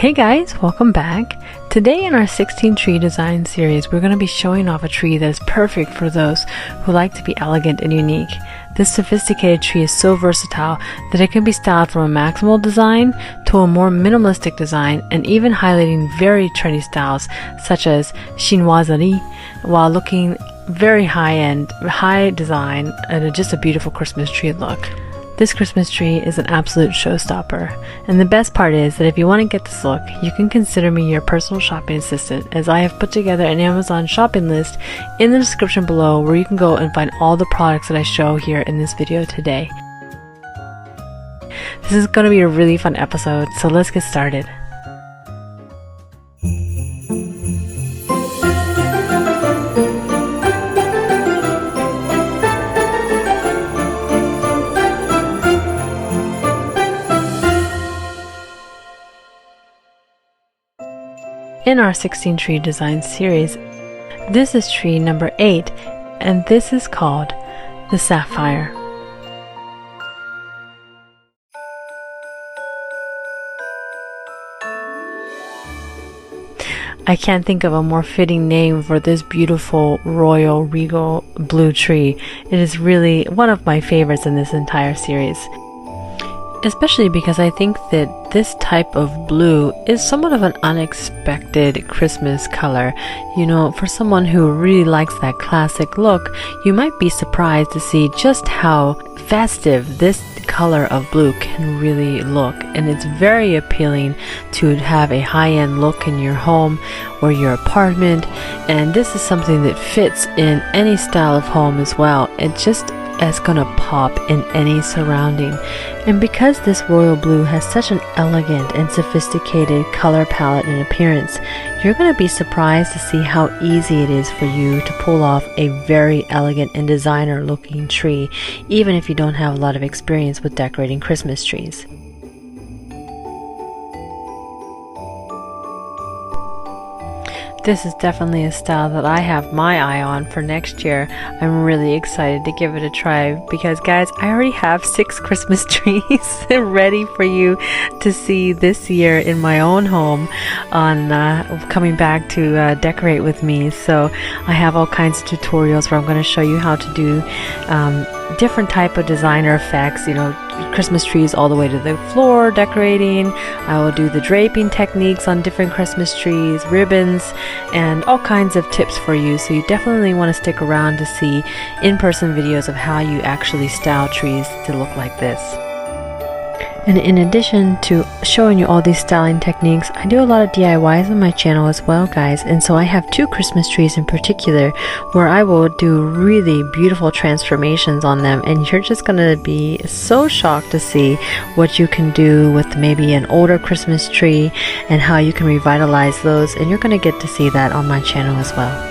Hey guys, welcome back. Today in our 16 tree design series, we're going to be showing off a tree that is perfect for those who like to be elegant and unique. This sophisticated tree is so versatile that it can be styled from a maximal design to a more minimalistic design, and even highlighting very trendy styles such as chinoiserie while looking very high-end, high design, and just a beautiful Christmas tree look. This Christmas tree is an absolute showstopper, and the best part is that if you want to get this look, you can consider me your personal shopping assistant, as I have put together an Amazon shopping list in the description below where you can go and find all the products that I show here in this video today. This is going to be a really fun episode, so let's get started. In our 16 tree design series, this is tree number 8, and this is called the Sapphire. I can't think of a more fitting name for this beautiful royal regal blue tree. It is really one of my favorites in this entire series. Especially because I think that this type of blue is somewhat of an unexpected Christmas color. You know, for someone who really likes that classic look, you might be surprised to see just how festive this color of blue can really look. And it's very appealing to have a high-end look in your home or your apartment. And this is something that fits in any style of home as well. It just is gonna pop in any surrounding. And because this royal blue has such an elegant and sophisticated color palette and appearance, you're gonna be surprised to see how easy it is for you to pull off a very elegant and designer looking tree, even if you don't have a lot of experience with decorating Christmas trees. This is definitely a style that I have my eye on for next year. I'm really excited to give it a try because, guys, I already have 6 Christmas trees ready for you to see this year in my own home on coming back to decorate with me. So I have all kinds of tutorials where I'm going to show you how to do different type of designer effects, you know, Christmas trees all the way to the floor decorating. I will do the draping techniques on different Christmas trees, ribbons, and all kinds of tips for you. So you definitely want to stick around to see in-person videos of how you actually style trees to look like this. And in addition to showing you all these styling techniques, I do a lot of DIYs on my channel as well, guys. And so I have 2 Christmas trees in particular where I will do really beautiful transformations on them, and you're just gonna be so shocked to see what you can do with maybe an older Christmas tree and how you can revitalize those, and you're gonna get to see that on my channel as well.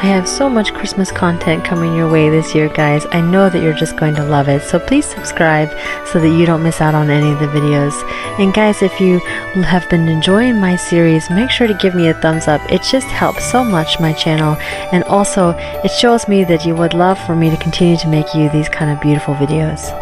I have so much Christmas content coming your way this year, guys. I know that you're just going to love it, so please subscribe so that you don't miss out on any of the videos. And guys, if you have been enjoying my series, make sure to give me a thumbs up. It just helps so much my channel, and also it shows me that you would love for me to continue to make you these kind of beautiful videos.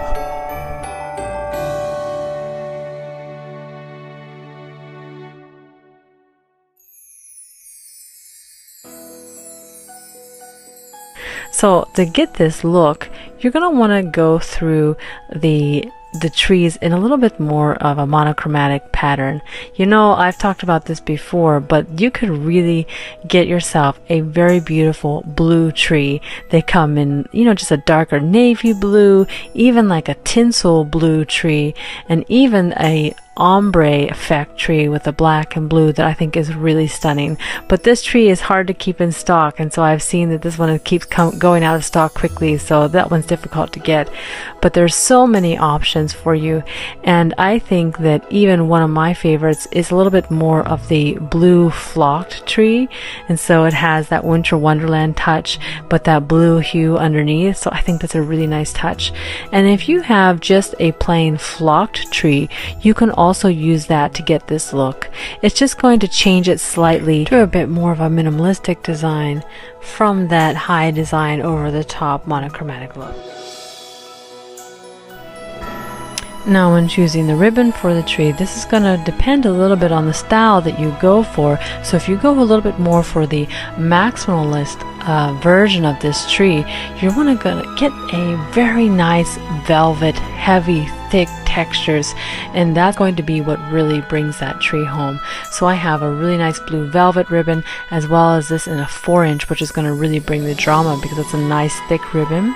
So to get this look, you're going to want to go through the trees in a little bit more of a monochromatic pattern. You know, I've talked about this before, but you could really get yourself a very beautiful blue tree. They come in, you know, just a darker navy blue, even like a tinsel blue tree, and even a ombre effect tree with the black and blue that I think is really stunning. But this tree is hard to keep in stock, and so I've seen that this one keeps going out of stock quickly, so that one's difficult to get. But there's so many options for you, and I think that even one of my favorites is a little bit more of the blue flocked tree, and so it has that winter wonderland touch but that blue hue underneath, so I think that's a really nice touch. And if you have just a plain flocked tree, you can also use that to get this look. It's just going to change it slightly to a bit more of a minimalistic design from that high design over the top monochromatic look. Now when choosing the ribbon for the tree, this is going to depend a little bit on the style that you go for. So if you go a little bit more for the maximalist version of this tree, you're going to get a very nice velvet, heavy, thick textures, and that's going to be what really brings that tree home. So I have a really nice blue velvet ribbon, as well as this in a 4-inch, which is going to really bring the drama because it's a nice thick ribbon.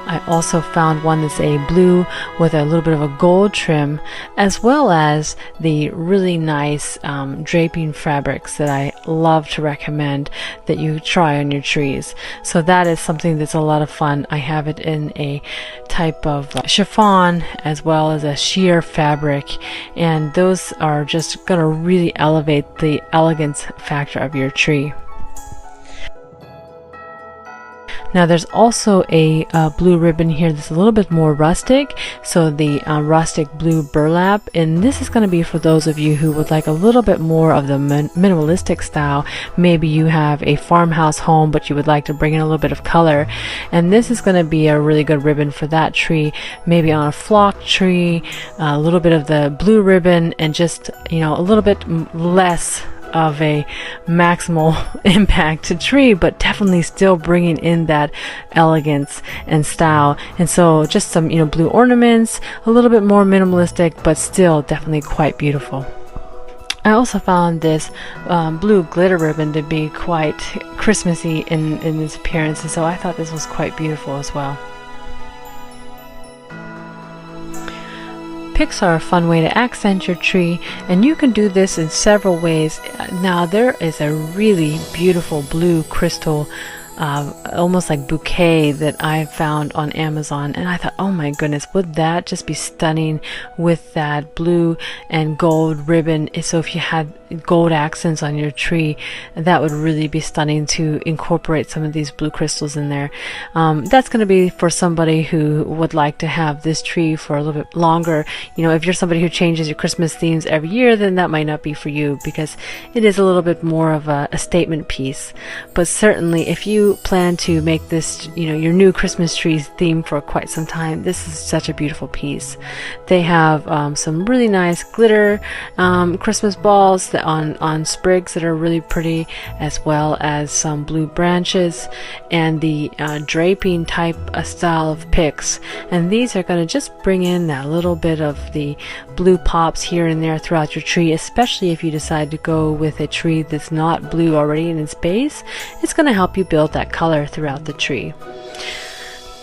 I also found one that's a blue with a little bit of a gold trim, as well as the really nice draping fabrics that I love to recommend that you try on your trees. So that is something that's a lot of fun. I have it in a type of chiffon as well as a sheer fabric, and those are just going to really elevate the elegance factor of your tree. Now there's also a blue ribbon here that's a little bit more rustic, so the rustic blue burlap, and this is going to be for those of you who would like a little bit more of the minimalistic style. Maybe you have a farmhouse home but you would like to bring in a little bit of color, and this is going to be a really good ribbon for that tree. Maybe on a flock tree, a little bit of the blue ribbon, and just, you know, a little bit less of a maximal impact tree, but definitely still bringing in that elegance and style. And so just some, you know, blue ornaments, a little bit more minimalistic, but still definitely quite beautiful. I also found this blue glitter ribbon to be quite Christmassy in its appearance, and so I thought this was quite beautiful as well. Picks are a fun way to accent your tree, and you can do this in several ways. Now there is a really beautiful blue crystal almost like bouquet that I found on Amazon, and I thought, oh my goodness, would that just be stunning with that blue and gold ribbon. So if you had gold accents on your tree, that would really be stunning to incorporate some of these blue crystals in there. That's going to be for somebody who would like to have this tree for a little bit longer. You know, if you're somebody who changes your Christmas themes every year, then that might not be for you, because it is a little bit more of a statement piece. But certainly if you plan to make this, you know, your new Christmas tree theme for quite some time, this is such a beautiful piece. They have some really nice glitter Christmas balls that on sprigs that are really pretty, as well as some blue branches and the draping type style of picks. And these are going to just bring in that little bit of the blue pops here and there throughout your tree, especially if you decide to go with a tree that's not blue already in its base. It's going to help you build that color throughout the tree.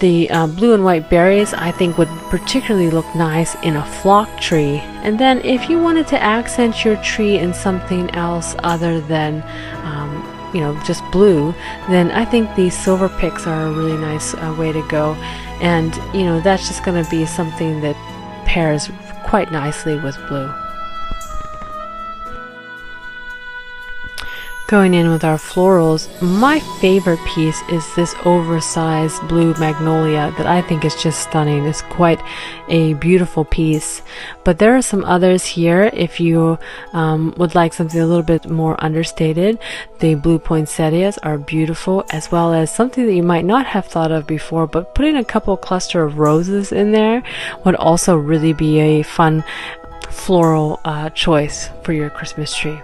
The blue and white berries I think would particularly look nice in a flock tree. And then if you wanted to accent your tree in something else other than you know, just blue, then I think these silver picks are a really nice way to go. And you know, that's just going to be something that pairs quite nicely with blue. Going in with our florals, my favorite piece is this oversized blue magnolia that I think is just stunning. It's quite a beautiful piece. But there are some others here if you would like something a little bit more understated. The blue poinsettias are beautiful, as well as something that you might not have thought of before, but putting a couple cluster of roses in there would also really be a fun floral choice for your Christmas tree.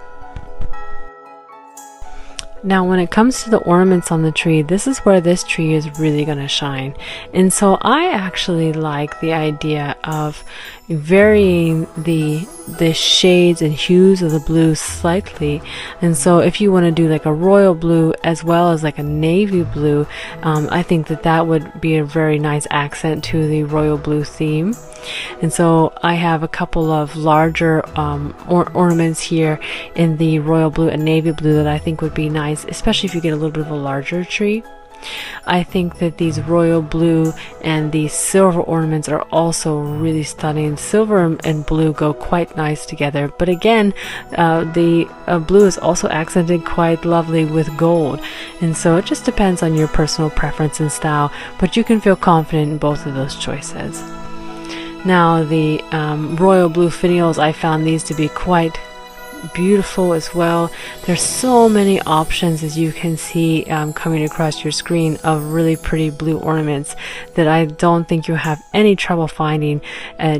Now when it comes to the ornaments on the tree, this is where this tree is really going to shine. And so I actually like the idea of varying the shades and hues of the blue slightly. And so if you want to do like a royal blue as well as like a navy blue, I think that that would be a very nice accent to the royal blue theme. And so I have a couple of larger ornaments here in the royal blue and navy blue that I think would be nice, especially if you get a little bit of a larger tree. I think that these royal blue and the silver ornaments are also really stunning. Silver and blue go quite nice together, but again, the blue is also accented quite lovely with gold, and so it just depends on your personal preference and style, but you can feel confident in both of those choices. Now the royal blue finials, I found these to be quite beautiful as well. There's so many options, as you can see coming across your screen, of really pretty blue ornaments that I don't think you have any trouble finding,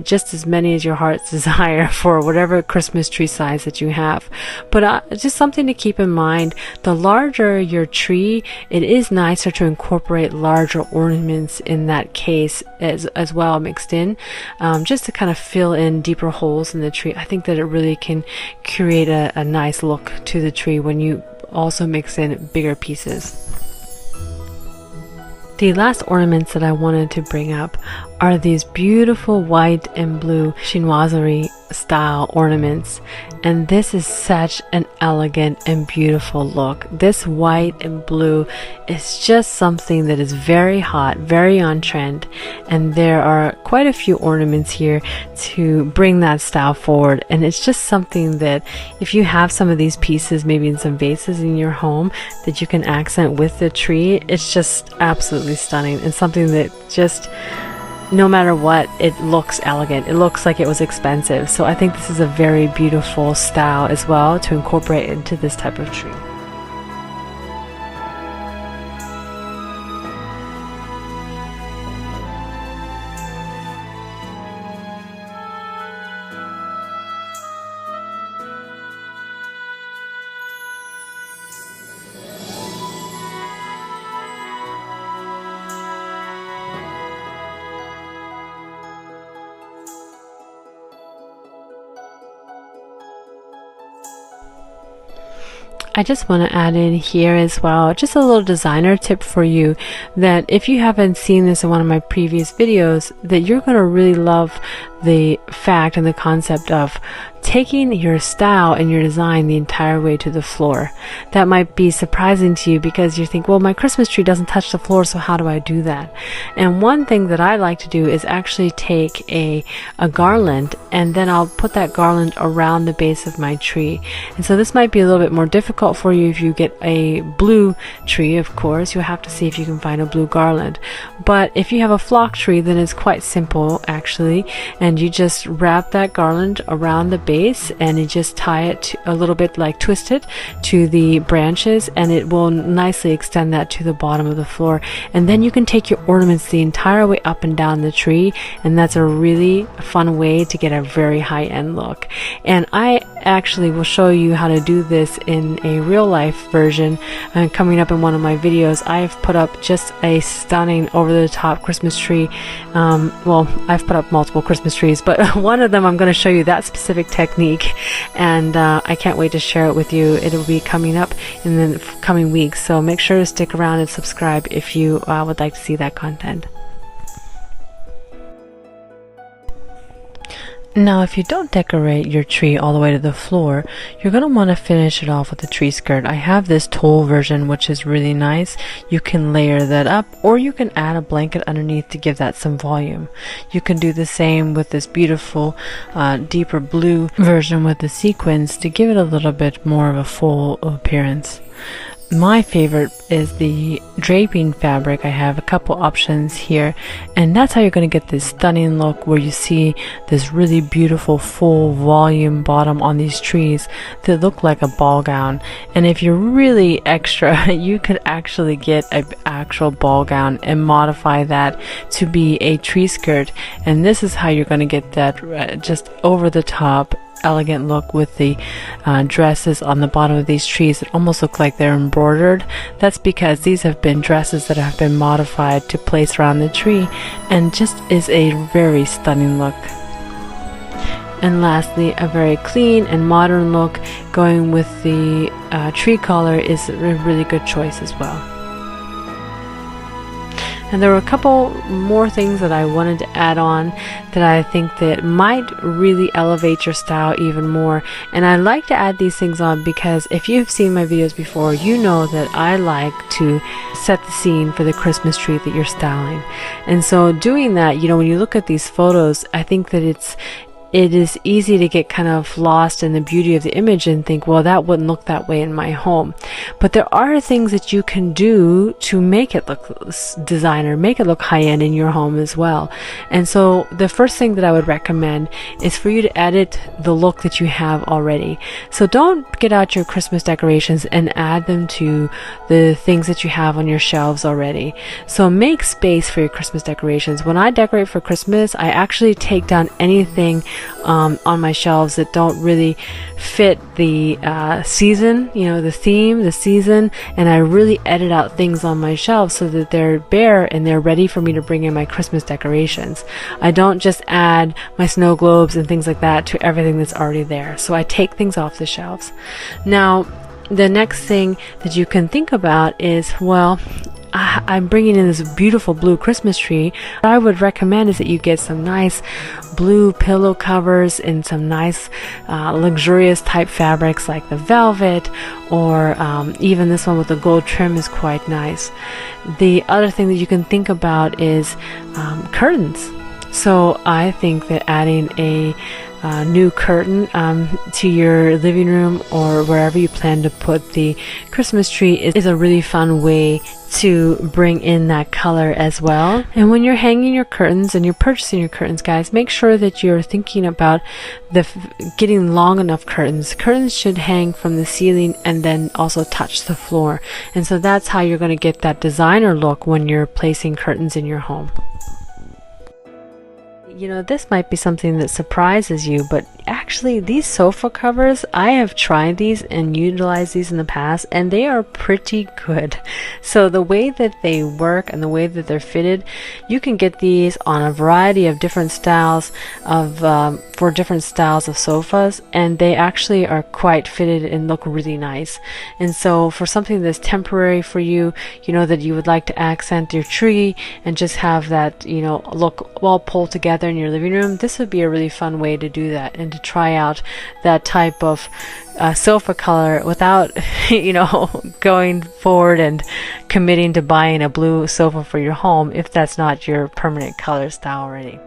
just as many as your heart's desire for whatever Christmas tree size that you have. But just something to keep in mind, the larger your tree, it is nicer to incorporate larger ornaments in that case as well, mixed in, just to kind of fill in deeper holes in the tree. I think that it really can create a nice look to the tree when you also mix in bigger pieces. The last ornaments that I wanted to bring up are these beautiful white and blue chinoiserie style ornaments, and this is such an elegant and beautiful look. This white and blue is just something that is very hot, very on trend, and there are quite a few ornaments here to bring that style forward. And it's just something that if you have some of these pieces maybe in some vases in your home that you can accent with the tree, it's just absolutely stunning, and something that just, no matter what, it looks elegant. It looks like it was expensive. So I think this is a very beautiful style as well to incorporate into this type of tree. I just want to add in here as well, just a little designer tip for you, that if you haven't seen this in one of my previous videos, that you're going to really love the fact and the concept of taking your style and your design the entire way to the floor. That might be surprising to you because you think, well, my Christmas tree doesn't touch the floor, so how do I do that? And one thing that I like to do is actually take a garland, and then I'll put that garland around the base of my tree. And so this might be a little bit more difficult for you if you get a blue tree. Of course, you'll have to see if you can find a blue garland. But if you have a flock tree, then it's quite simple actually, and you just wrap that garland around the base and you just tie it to, a little bit like twist it to the branches, and it will nicely extend that to the bottom of the floor. And then you can take your ornaments the entire way up and down the tree, and that's a really fun way to get a very high-end look. And I actually will show you how to do this in a real life version coming up in one of my videos. I've put up just a stunning over-the-top Christmas tree. Well, I've put up multiple Christmas trees, but one of them I'm going to show you that specific technique, and I can't wait to share it with you. It'll be coming up in the coming weeks, so make sure to stick around and subscribe if you would like to see that content. Now, if you don't decorate your tree all the way to the floor, you're going to want to finish it off with a tree skirt. I have this tulle version, which is really nice. You can layer that up, or you can add a blanket underneath to give that some volume. You can do the same with this beautiful deeper blue version with the sequins to give it a little bit more of a full appearance. My favorite is the draping fabric. I have a couple options here, and that's how you're going to get this stunning look where you see this really beautiful full volume bottom on these trees that look like a ball gown. And if you're really extra, you could actually get an actual ball gown and modify that to be a tree skirt, and this is how you're going to get that just over the top elegant look with the dresses on the bottom of these trees that almost look like they're embroidered. That's because these have been dresses that have been modified to place around the tree, and just is a very stunning look. And lastly, a very clean and modern look going with the tree color is a really good choice as well. And there were a couple more things that I wanted to add on that I think that might really elevate your style even more. And I like to add these things on because if you've seen my videos before, you know that I like to set the scene for the Christmas tree that you're styling. And so doing that, you know, when you look at these photos, I think that it is easy to get kind of lost in the beauty of the image and think, well, that wouldn't look that way in my home. But there are things that you can do to make it look designer, make it look high-end in your home as well. And so the first thing that I would recommend is for you to edit the look that you have already. So don't get out your Christmas decorations and add them to the things that you have on your shelves already. So make space for your Christmas decorations. When I decorate for Christmas, I actually take down anything on my shelves that don't really fit the season, you know, the theme, the season, and I really edit out things on my shelves so that they're bare and they're ready for me to bring in my Christmas decorations. I don't just add my snow globes and things like that to everything that's already there. So I take things off the shelves. Now, the next thing that you can think about is, well, I'm bringing in this beautiful blue Christmas tree. What I would recommend is that you get some nice blue pillow covers in some nice luxurious type fabrics like the velvet, or even this one with the gold trim is quite nice. The other thing that you can think about is curtains. So I think that adding a new curtain to your living room or wherever you plan to put the Christmas tree is a really fun way to bring in that color as well. And when you're hanging your curtains and you're purchasing your curtains, guys, make sure that you're thinking about getting long enough curtains. Curtains should hang from the ceiling and then also touch the floor. And so that's how you're going to get that designer look when you're placing curtains in your home. You know, this might be something that surprises you, but actually these sofa covers, I have tried these and utilized these in the past, and they are pretty good. So the way that they work and the way that they're fitted, you can get these on a variety of different styles of for different styles of sofas, and they actually are quite fitted and look really nice. And so for something that's temporary for you, you know, that you would like to accent your tree and just have that, you know, look well pulled together in your living room, this would be a really fun way to do that and to try out that type of sofa color without, you know, going forward and committing to buying a blue sofa for your home if that's not your permanent color style already.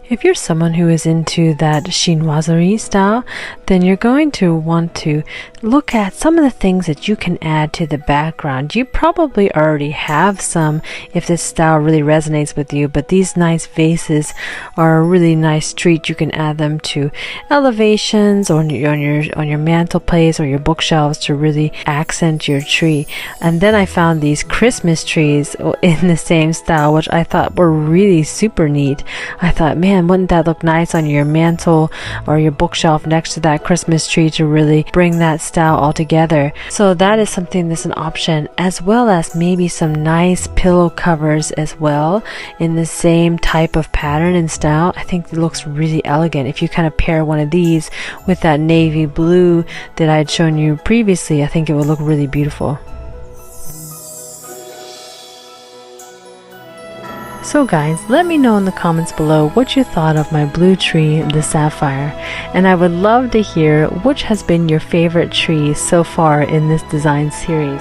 If you're someone who is into that chinoiserie style, then you're going to want to look at some of the things that you can add to the background. You probably already have some if this style really resonates with you, but these nice vases are a really nice treat. You can add them to elevations or on your mantelpiece or your bookshelves to really accent your tree. And then I found these Christmas trees in the same style, which I thought were really super neat. I thought, man, wouldn't that look nice on your mantle or your bookshelf next to that Christmas tree to really bring that style all together. So that is something that's an option, as well as maybe some nice pillow covers as well in the same type of pattern and style. I think it looks really elegant if you kind of pair one of these with that navy blue that I had shown you previously. I think it would look really beautiful. So guys, let me know in the comments below what you thought of my blue tree, the Sapphire, and I would love to hear which has been your favorite tree so far in this design series.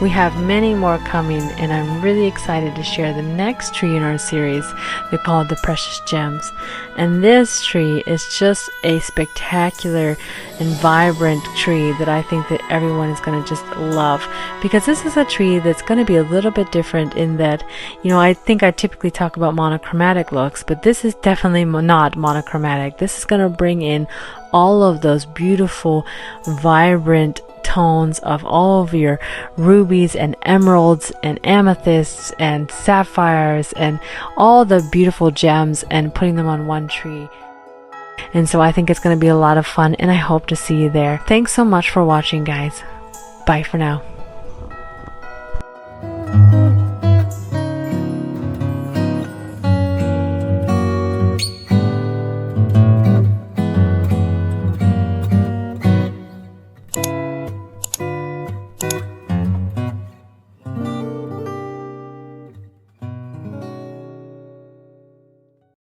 We have many more coming, and I'm really excited to share the next tree in our series. They're called the Precious Gems. And this tree is just a spectacular and vibrant tree that I think that everyone is going to just love, because this is a tree that's going to be a little bit different in that, you know, I think I typically talk about monochromatic looks, but this is definitely not monochromatic. This is going to bring in all of those beautiful, vibrant tones of all of your rubies and emeralds and amethysts and sapphires and all the beautiful gems and putting them on one tree. And so I think it's going to be a lot of fun, and I hope to see you there. Thanks so much for watching, guys. Bye for now.